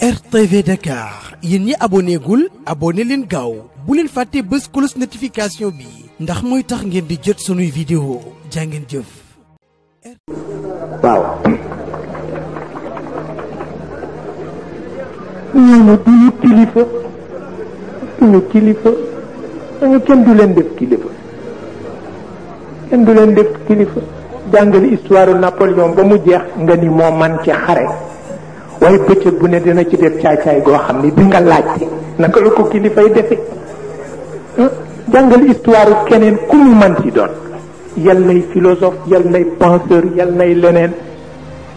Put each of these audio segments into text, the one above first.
RTV Dakar yéen ñi abonné gul abonné leen gaaw bu leen fàtte bës cloche notification bi ndax mooy tax ngeen di jot sunuy vidéo jàngeen jëf. waaw ñooñu duñu kilifa dañu kenn du leen def kilifa jàngali histoire Napoléon ba mu jeex nga ni moo man ci xare waaye bëccëg bu ne dina ci def caay-caay goo xam ni bi nga laajte naka la ko kilifay defe jàngali histoire keneen ku mu man ci doon yal nay philosophe yal nay penseur yal nay leneen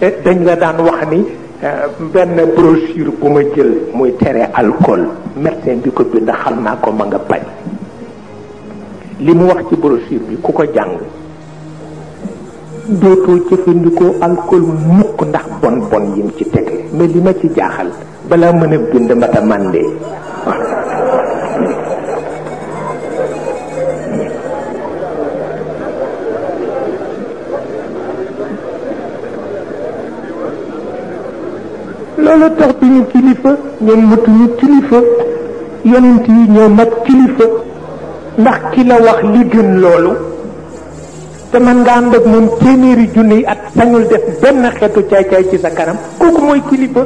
dañ la daan wax ni benn brochure bu ma jël muy tere alcool médecin bi ko bind xam naa ko ma nga bañ li mu wax ci brochure bi ku ko jàng dootoo jëfandikoo alcool mukk ndax bon yim ci tegle mais li ma ci jaaxal balaa mën a bind mata mandee loolu tax bi ñu kilifa ñoom matuñu kilifa yonent yi ñoo mat kilifa ndax ki la wax li gën loolu te man nga ànd ak moom téeméeri junni at sañul def benn xeetu caay-caay ci sa kanam kooku mooy kilifa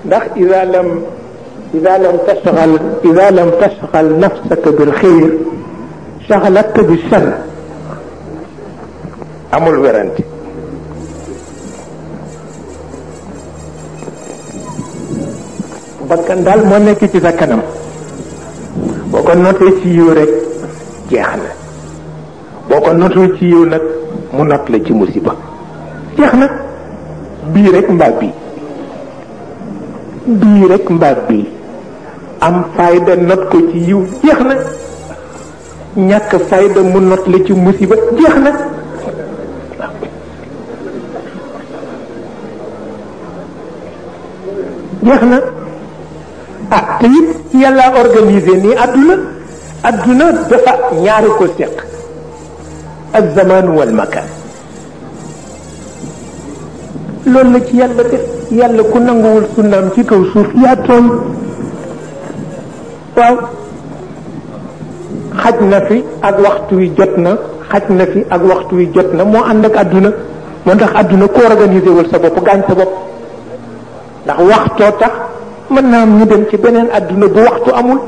ndax إذا لم تشغل نفسك بالخير شغلتك بالشر amul werante bakkan daal moo nekk ci sa kanam boo ko notee ci yiw rek jeex na boo ko notee ci yiw nag mu not la ci musiba jeex na bii rek mbaa bii am fayda not ko ci yiw jeex na ñàkk fayda mu not la ci musiba jeex na te it yàlla organisé nii adduna dafa ñaari ko seq az-zaman wal makan loolu la ci yàlla def yàlla ku nanguwul sunnaam ci kaw suuf yaa tooñ waaw xaj na fi ak waxtu wi jot na moo ànd ak adduna moo tax adduna ku organisé wul sa bopp gaañ sa bopp ndax waxtoo tax mën naa am ñu dem ci beneen adduna bu waxtu amul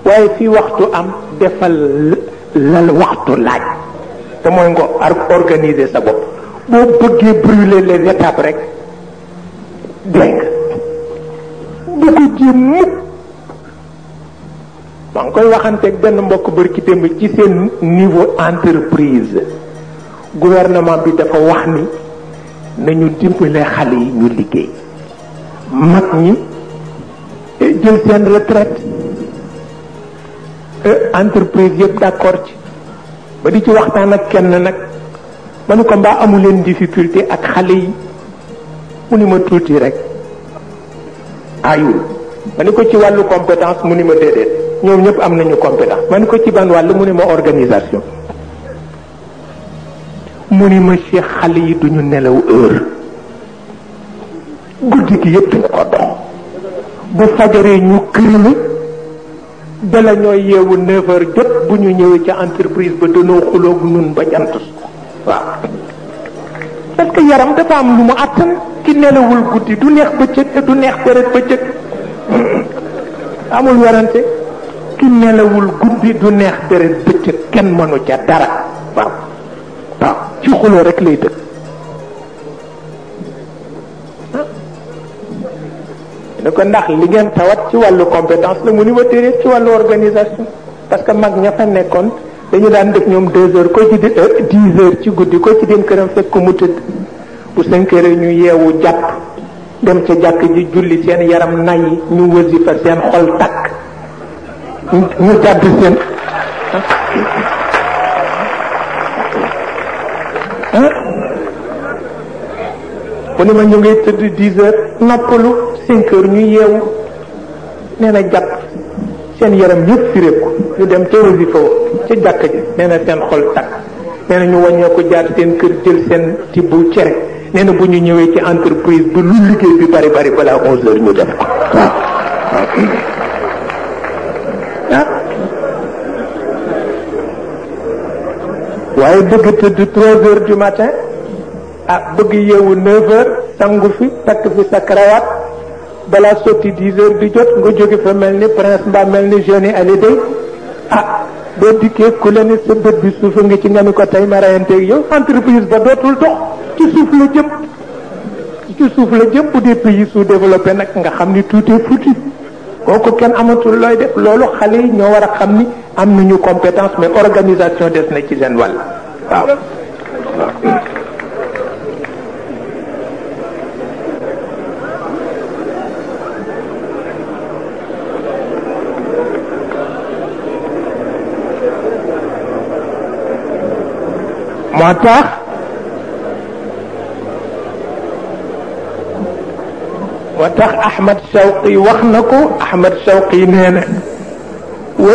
waaye fii waxtu am defal lal waxtu laaj te mooy nga organiser sa bopp boo bëggee brûler les étapes rek dégg nga bu ko jéem mukk maa ngi koy waxanteeg benn mbokk bërki démb ci seen niveau entreprise gouvernement bi dafa wax ni nañu dimbale xale yi ñu liggéey mag ñi jël seen retraite entreprise yëpp d'accord ci ba di ci waxtaan ak kenn nag ma ni ko mbaa amu leen difficulté ak xale yi mu ni ma tuuti rek ayul ma ni ko ci wàllu compétence mu ni ma déedéet ñoom ñëpp am nañu compétence ma ni ko ci ban wàll mu ni ma organisation mu ni ma Cheikh xale yi duñu nelaw heure guddi gi yëpp duñu ko dox bu fajaree ñu këriñu bala ñooy yeewu 9h jot bu ñu ñëwee ca entreprise ba danoo xuloog nun ba jant waaw parce que yaram dafa am lu mu àttan ki nelawul guddi du neex bëccëg te du neex deret bëccëg amul werante ki nelawul guddi du neex deret bëccëg kenn mënu ca dara waaw ci xuloo rek lay dëkk ne ko ndax li ngeen tawat ci wàllu compétence la mu ni ma déedéet ci wàllu organisation parce que mag ña fa nekkoon dañu daan def ñoom 2h ko ci 10h ci guddi ko ci dem këram fekk ko mu tëdd bu 5h ñu yeewu jàpp dem ca jàkk ji julli seen yaram nay ñu wasifa seen xol takk ñu jàdd seen mu ni ma ñu ngay tëdd 10h noppalu 5h ñu yeewu nee na jàpp seen yaram yëpp firéeku ñu dem ca wasifa ca jàkka ji nee na seen xol takk nee na ñu wàññeeku jaar seen kër jël seen tibbu cere nee na bu ñu ñëwee ci entreprise bi lu liggéey bi bari bari balaa 11 heures ñu def ko waaw waaye bëgg tëdd 3 heures du matin bëgg yeewu 9 heures sangu fi takk fi sa karawaat balaa sotti 10 heures di jot nga jóge fa mel ni prince mbaa mel ni jeune allé day boo dikkee ku la ni sa bët bi suufa nga ci nga ni ko tey ma rayanteeg yow entreprise ba dootul dox ci suuf la jëm bu dee pays sous-développé nag nga xam ni tout est foutu kooku kenn amatul looy def loolu xale yi ñoo war a xam ni am nañu compétence mais organisation des na ci seen wàll waaw moo tax Ahmad Shawqi wax na ko Ahmad Shawqi nee na wa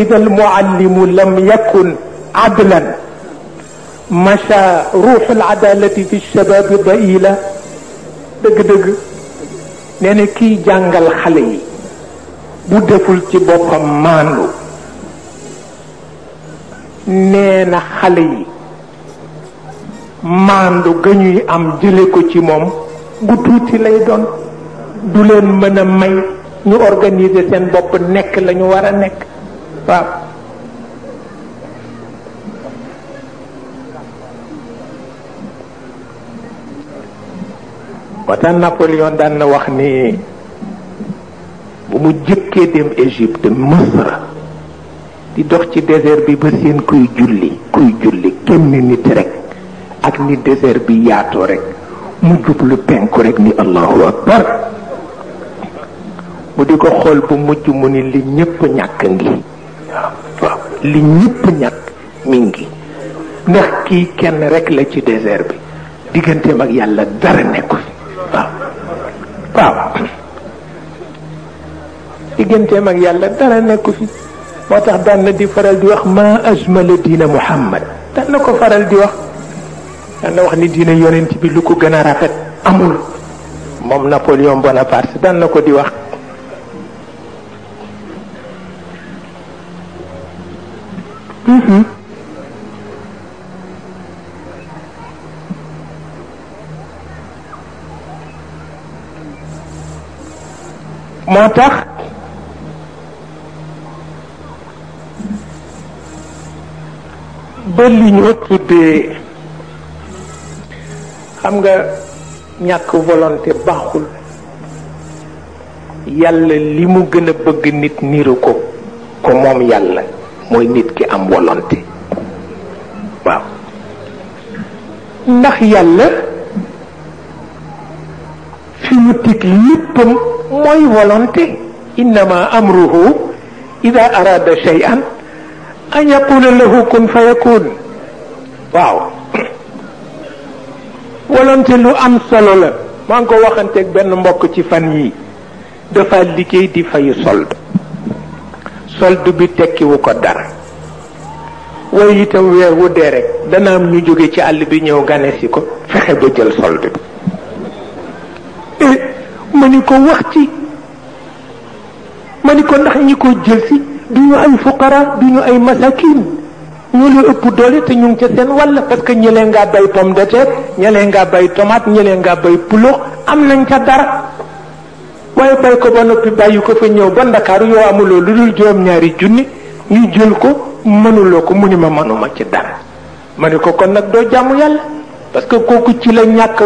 ida almuallimu lam yakun adlan macha ruuxu aladalati fi shababi daila dëgg-dëgg nee na kiy jàngal xale yi bu deful ci boppam maandu nee na xale yi maandu ga ñuy am jële ko ci moom gu tuuti lay doon du leen mën a may ñu organiser seen bopp nekk la ñu war a nekk waaw waxtaan Napoléon daan na wax ni bu mu jëkkee dem Égypte Misra di dox ci désert bi ba seen kuy julli kenn nit rek ak ni désert bi yaatoo rek mu jublu penku rek ni allahu akbar mu di ko xool bu mujj mu ni li ñëpp ñàkk ngi waaw li ñëpp ñàkk mi ngi ndax kii kenn rek la ci désert bi digganteem ak yàlla dara nekku fi waaw digganteem ak yàlla dara nekku fi moo tax daan na di faral di wax ma ajmala diina Muhammad daan na ko faral di wax daan na wax ni diina yonent bi lu ko gën a rafet amul moom Napoléon Bonaparte daan na ko di wax moo tax ba li ñoo tuddee xam nga ñàkk volonté baaxul yàlla li mu gën a bëgg nit niru ko moom yàlla mooy nit ki am volonté waaw ndax yàlla fi mu teg léppam mooy volonté innama amruhu ida arada shay'an an yaqula lahu kun fayakun waaw volonté lu am solo la maa ngi ko waxanteeg benn mbokk ci fan yi dafa liggéey di fayu solde bi tekkiwu ko dara waaye itam weer wu dee rek dana am ñu jóge ci àll bi ñëw gane si ko fexe ba jël solde bi ma ni ko wax ci ma ni ko ndax ñi ko jël si du ñu ay fuqara du ñu ay masakin ñu la ëpp doole te ñu ngi ca seen wàll parce que ñëlee ngaa bay pomme de terre ñëlee ngaa bay tomate ñëlee ngaa bay pulo am nañ ca dara waaye bay ko ba noppi bàyyi ko fa ñëw ba Ndakaaru yoo amuloo lu dul juróom-ñaari junni ñu jël ko mënuloo ko mu ni ma manuma ci dara ma ni ko kon nag doo jaamu yàlla parce que kooku ci la ñàkk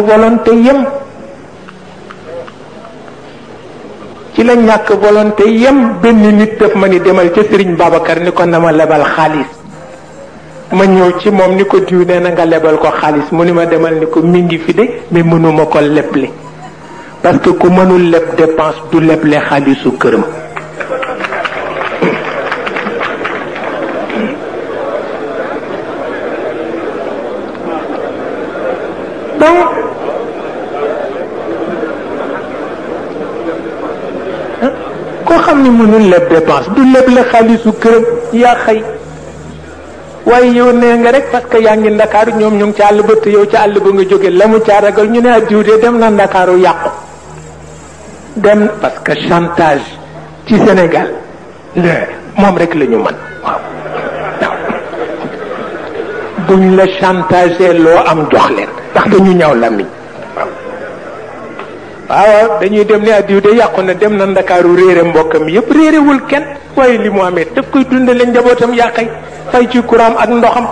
volonté yem benn nit def ma ni demal ca Sëriñ Babacar ni ko na ma lebal xaalis ma ñëw ci moom ni ko diw nee na nga lebal ko xaalis mu ni ma demal ni ko mi ngi fi de mais mënuma ko leble parce que ku mënul leb dépense du leble xaalisu këram donc koo xam ni mënul leb dépense du leb la xaalisu këram yaa xëy waaye yow nee nga rek parce que yaa ngi ndakaaru ñoom ñu ngi ci àll ba te yow ci àll ba nga jóge la mu caa ragal ñu ne addiw de dem na ndakaaru yàqu dem parce que chantage ci Sénégal moom rek la ñu mën waaw buñ la chantage loo am jox leen ndax dañu ñaw làmmiñ waaw dañuy dem ne addiw de yàqu na dem na ndakaaru réere mbokkam yëpp réerewul kenn waaye li mu amee daf koy dundale njabootam yàqay fay ci courant ak ndoxam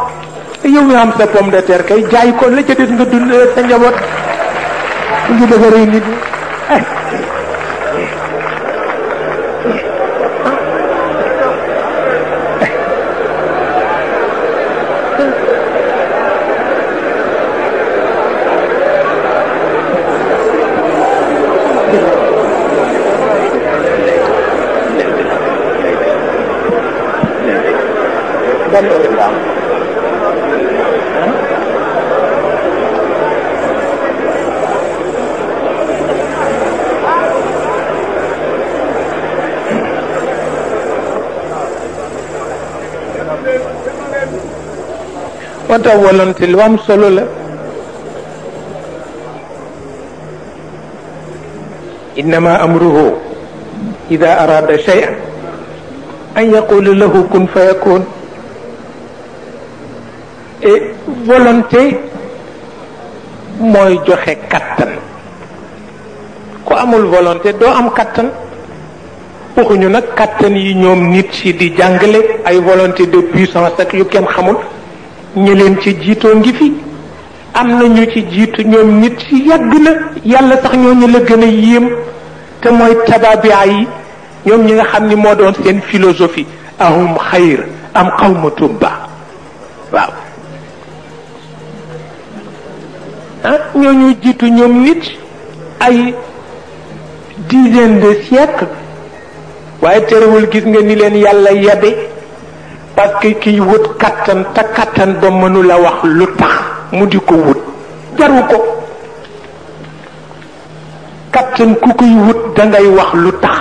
yow nga am sa pomme de terre kay jaay ko la ca des nga dundale sa njaboot ngi dafa rëy nit ñi moo tax volonté lu am solo la innama amruhu ida arada shay'an an yaqula lahu kun fayakun et volonté mooy joxe kattan ku amul volonté doo am kattan waxuñu nag kattan yi ñoom nit si di jàngale ay volonté de puissance ak yu kenn xamul ñi leen ci jiitoo ngi fi am na ñu ci jiitu ñoom nit si yàgg na yàlla sax ñooñu la gën a yéem te mooy tababia yi ñoom ñi nga xam ni moo doon seen philosophie ahum xayr am xawma tubba waaw ñooñu jiitu ñoom nit ay dizaine de siècles waaye terewul gis nga ni leen yàlla yabe parce que kiy wut kattan te kattan ba mënula wax lu tax mu di ko wut jaru ko kattan ku koy wut dangay wax lu tax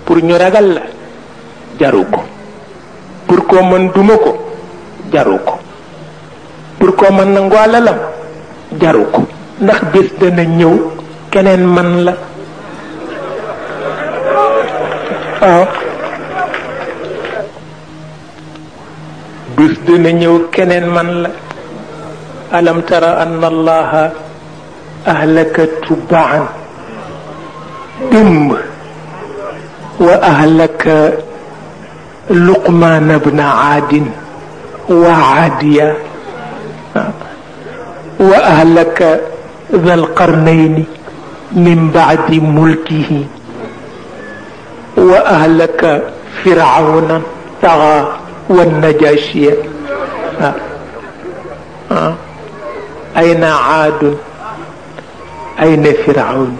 pour ñu ragal la jaru ko pour koo mën duma ko jaru ko pour koo mën nangu alalam jaru ko ndax bés dana ñëw keneen man la waaw bés dana ñëw keneen man la alam tara anna allaha ahlaka tubaan démb wa ahlaka luqmaan bna aadin wa aadiya wa ahlaka dha alqarnayni min bacdi mulkihi wa ahlaka firawna taxa والنجاشية أين عاد أين فرعون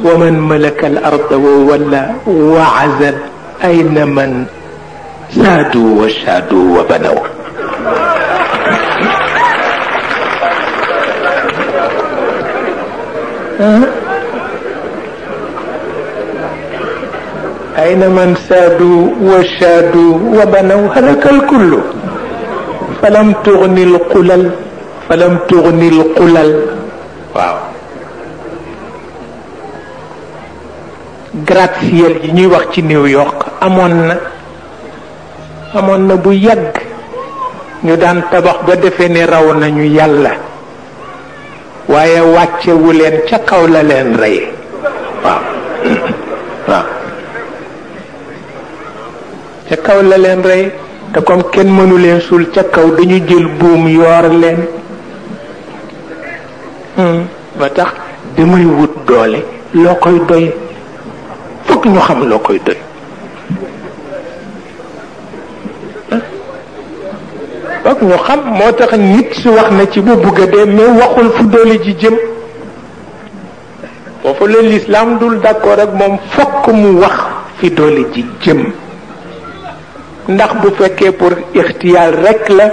ومن ملك الأرض وولى وعزل أين من سادوا وشادوا وبنوا أين من سادوا وشادوا وبنوا هلك الكل فلم تغني القلل waaw gratte-ciel yi ñuy wax ci New York amoon na bu yàgg ñu daan tabax ba defee ne raw nañu yàlla waaye wàccewu leen ca kaw la leen rey waaw waaw ca kaw la leen rey te comme kenn mënu leen suul ca kaw dañu jël buum yoor leen ba tax damay wut doole loo koy doy fokk ñu xam loo koy doy fokk ñu xam moo tax nit si wax na ci bu bugg a dee mais waxul fu doole ji jëm foofu la l'islam dul d'accord ak moom fokk mu wax fi doole ji jëm ndax bu fekkee pour ixtiyaar rek la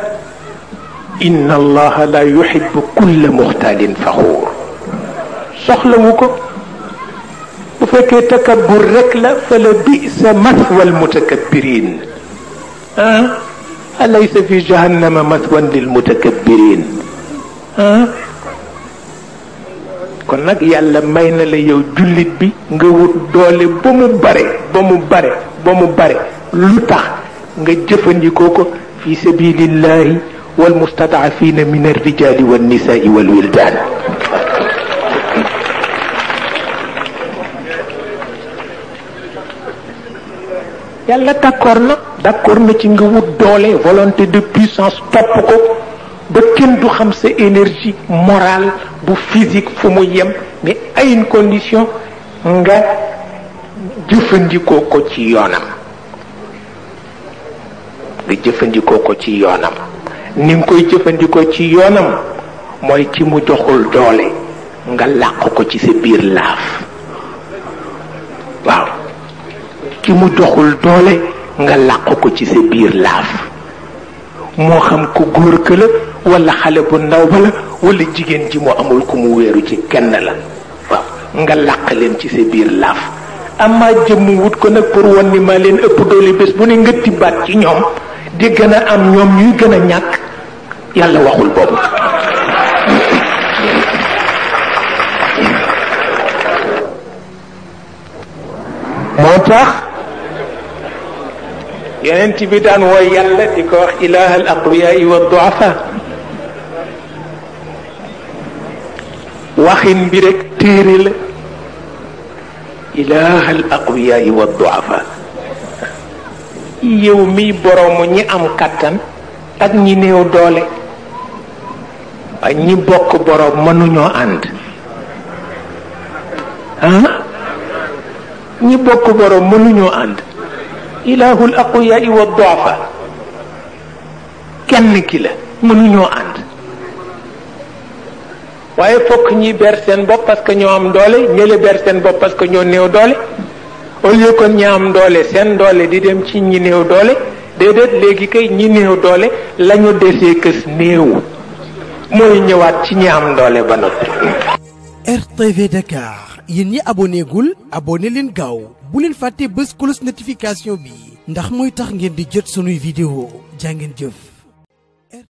inna allaha la yuhibbu kulla muxtaalin faxuur soxlawu ko bu fekkee takabbur rek la fa la bisa mathwa almutakabbirin alaysa fi jahannama mathwan lilmutakabbirin kon nag yàlla may na la yow jullit bi nga wut doole ba mu bare lu tax nga jëfandikoo ko fi sabilillahi wal mustad'afina min ar-rijali wan nisa'i wal wildan yàlla d'accord na ci nga wut doole volonté de puissance topp ko ba kenn du xam sa énergie morale bu physique fu mu yem mais à une condition nga jëfandikoo ko ci yoonam ni nga koy jëfandikoo ci yoonam mooy ci mu joxul doole nga làq ko ci sa biir laaf waaw ci mu joxul doole nga làq ko ci sa biir laaf moo xam ku góor ka la wala xale bu ndaw ba la wala jigéen ji moo amul ku mu wéeru ci kenn la waaw nga làq leen ci sa biir laaf amaa jëmm wut ko nag pour wan ni maa leen ëpp doole bés bu ne nga tibbaat ci ñoom di gën a am ñoom ñuy gën a ñàkk yàlla waxul boobu moo tax yonent bi daan wooy yàlla di ko wax ilaha al aqwiyaai wa duafa waxin bi rek téere la ilaha al aqwiyaai wa duafa yow mi boroomu ñi am kattan ak ñi néew doole waaye ñi bokk boroom mënuñoo ànd ñi bokk boroom mënuñoo ànd ilahul aqwiyaai wa duafa kenn ki la mënuñoo ànd waaye fokk ñi ber seen bopp parce que ñoo am doole ñële ber seen bopp parce que ñoo néew doole au lieu kon ñi am doole seen doole di dem ci ñi néew doole déedéet léegi kay ñi néew doole lañu desee kës néew mooy ñëwaat ci ñi am doole ba noppi. RTV Dakar yéen ñi aboné gul aboné leen gaaw bu leen fàtte bës cloche notification bi ndax mooy tax ngeen di jot sunuy vidéo jaa ngeen jëf.